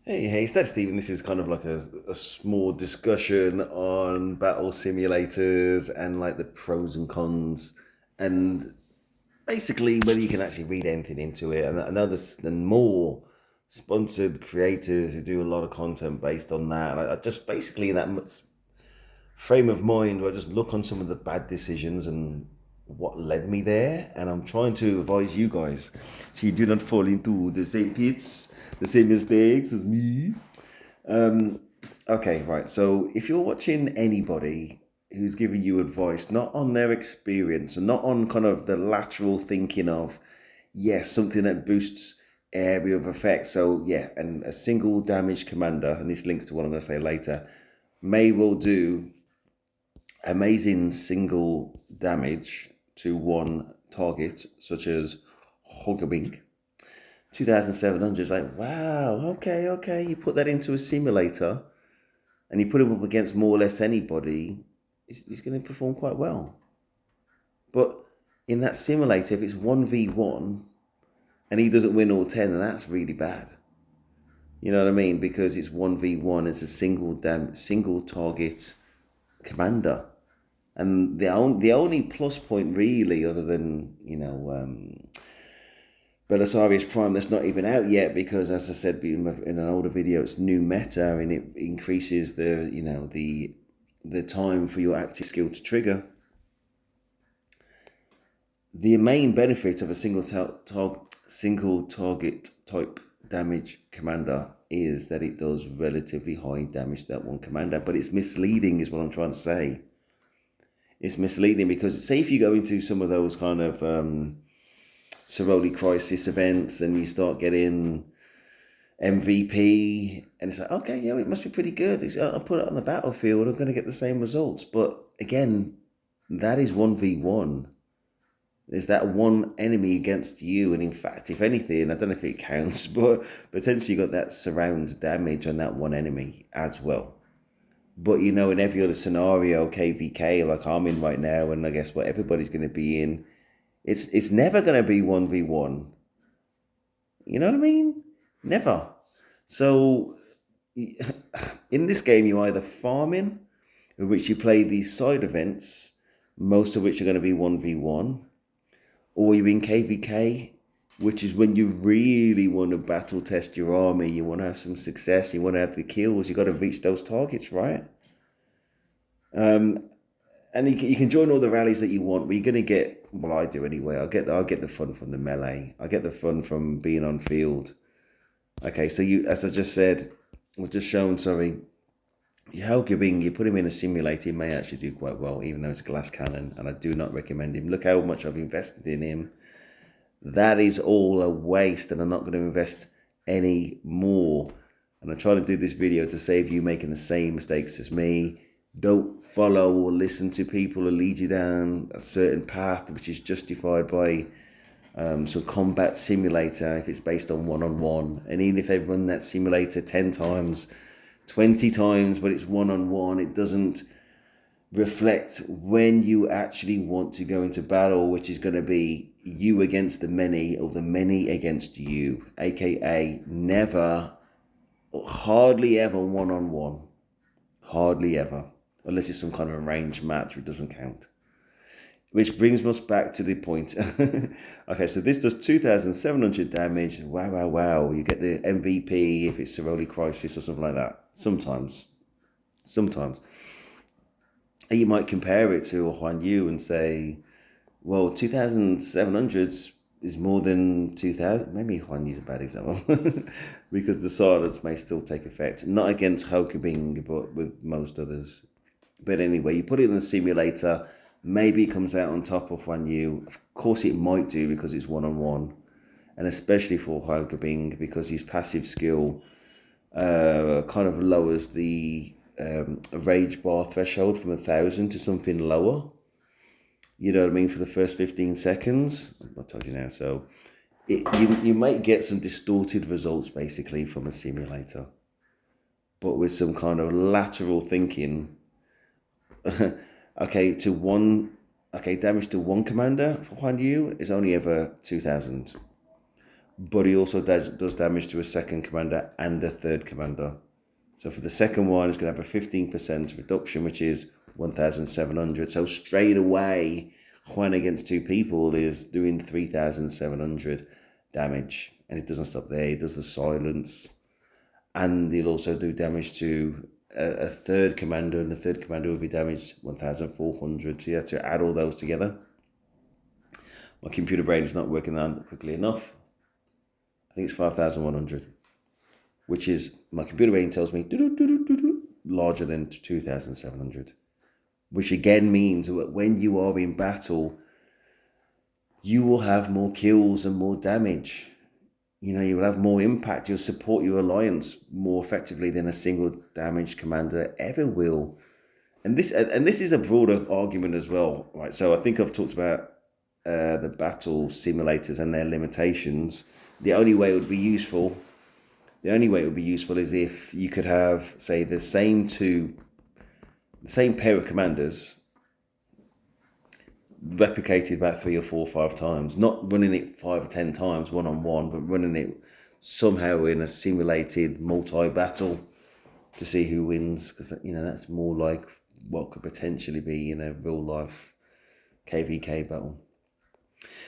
Hey, it's that Stephen. This is kind of like a small discussion on battle simulators and like the pros and cons, and basically whether you can actually read anything into it. And I know there's more sponsored creators who do a lot of content based on that. And I just basically in that frame of mind where I just look on some of the bad decisions and what led me there, and I'm trying to advise you guys so you do not fall into the same pits, the same mistakes as me. Okay, right. So if you're watching anybody who's giving you advice, not on their experience and not on kind of the lateral thinking of, yes, something that boosts area of effect. So yeah, and a single damage commander, and this links to what I'm going to say later, may well do amazing single damage to one target, such as Huo Qubing. 2700 is like, wow, okay. You put that into a simulator and you put him up against more or less anybody, he's going to perform quite well. But in that simulator, if it's 1v1 and he doesn't win all 10, then that's really bad. You know what I mean? Because it's 1v1, it's a single target commander. And the only plus point really, other than Belisarius Prime, that's not even out yet because, as I said in an older video, it's new meta and it increases the time for your active skill to trigger. The main benefit of a single target type damage commander is that it does relatively high damage to that one commander, but it's misleading, is what I'm trying to say. It's misleading because, say, if you go into some of those kind of Soroli Crisis events and you start getting MVP, and it's like, okay, yeah, it must be pretty good. I'll put it on the battlefield, I'm going to get the same results. But again, that is 1v1. There's that one enemy against you, and in fact, if anything, I don't know if it counts, but potentially you got that surround damage on that one enemy as well. But in every other scenario, KVK, like I'm in right now, and I guess what everybody's going to be in, it's never going to be 1v1. You know what I mean? Never. So in this game, you're either farming, in which you play these side events, most of which are going to be 1v1, or you're in KVK, which is when you really want to battle test your army, you want to have some success, you want to have the kills, you got to reach those targets, right? And you can join all the rallies that you want, but you're going to get, well, I do anyway, I'll get the fun from the melee, I get the fun from being on field. Okay, so as I just said, was just shown, sorry, Huo Qubing, you put him in a simulator, he may actually do quite well, even though it's glass cannon, and I do not recommend him. Look how much I've invested in him. That is all a waste, and I'm not going to invest any more. And I'm trying to do this video to save you making the same mistakes as me. Don't follow or listen to people who lead you down a certain path which is justified by some combat simulator if it's based on one-on-one. And even if they run that simulator 10 times, 20 times, but it's one-on-one, it doesn't reflect when you actually want to go into battle, which is going to be you against the many or the many against you, aka never, hardly ever one-on-one, hardly ever, unless it's some kind of arranged match, which doesn't count. Which brings us back to the point. Okay, so this does 2,700 damage. Wow. You get the MVP if it's Soroli Crisis or something like that. Sometimes. And you might compare it to a Guan Yu and say, well, 2,700 is more than 2,000. Maybe Huan Yu's a bad example because the silence may still take effect. Not against Huo Qubing, but with most others. But anyway, you put it in a simulator, maybe it comes out on top of Guan Yu. Of course it might do because it's one-on-one. And especially for Huo Qubing because his passive skill kind of lowers the rage bar threshold from 1,000 to something lower. You know what I mean? For the first 15 seconds. I told you now. So you might get some distorted results basically from a simulator. But with some kind of lateral thinking. Okay, damage to one commander for Huan Yu is only ever 2,000. but he also does damage to a second commander and a third commander. So for the second one, it's going to have a 15% reduction, which is 1,700. So straight away, Juan against two people is doing 3,700 damage. And it doesn't stop there. He does the silence. And he'll also do damage to a third commander, and the third commander will be damaged 1,400. So you have to add all those together. My computer brain is not working that quickly enough. I think it's 5,100, which is, my computer brain tells me, larger than 2,700. Which again means that when you are in battle, you will have more kills and more damage. You know, you will have more impact. You'll support your alliance more effectively than a single damaged commander ever will. And this is a broader argument as well, right? So I think I've talked about the battle simulators and their limitations. The only way it would be useful is if you could have, say, the same pair of commanders replicated about 3 or 4 or 5 times, not running it 5 or 10 times one-on-one, but running it somehow in a simulated multi-battle to see who wins, because you know that's more like what could potentially be in a real life KVK battle.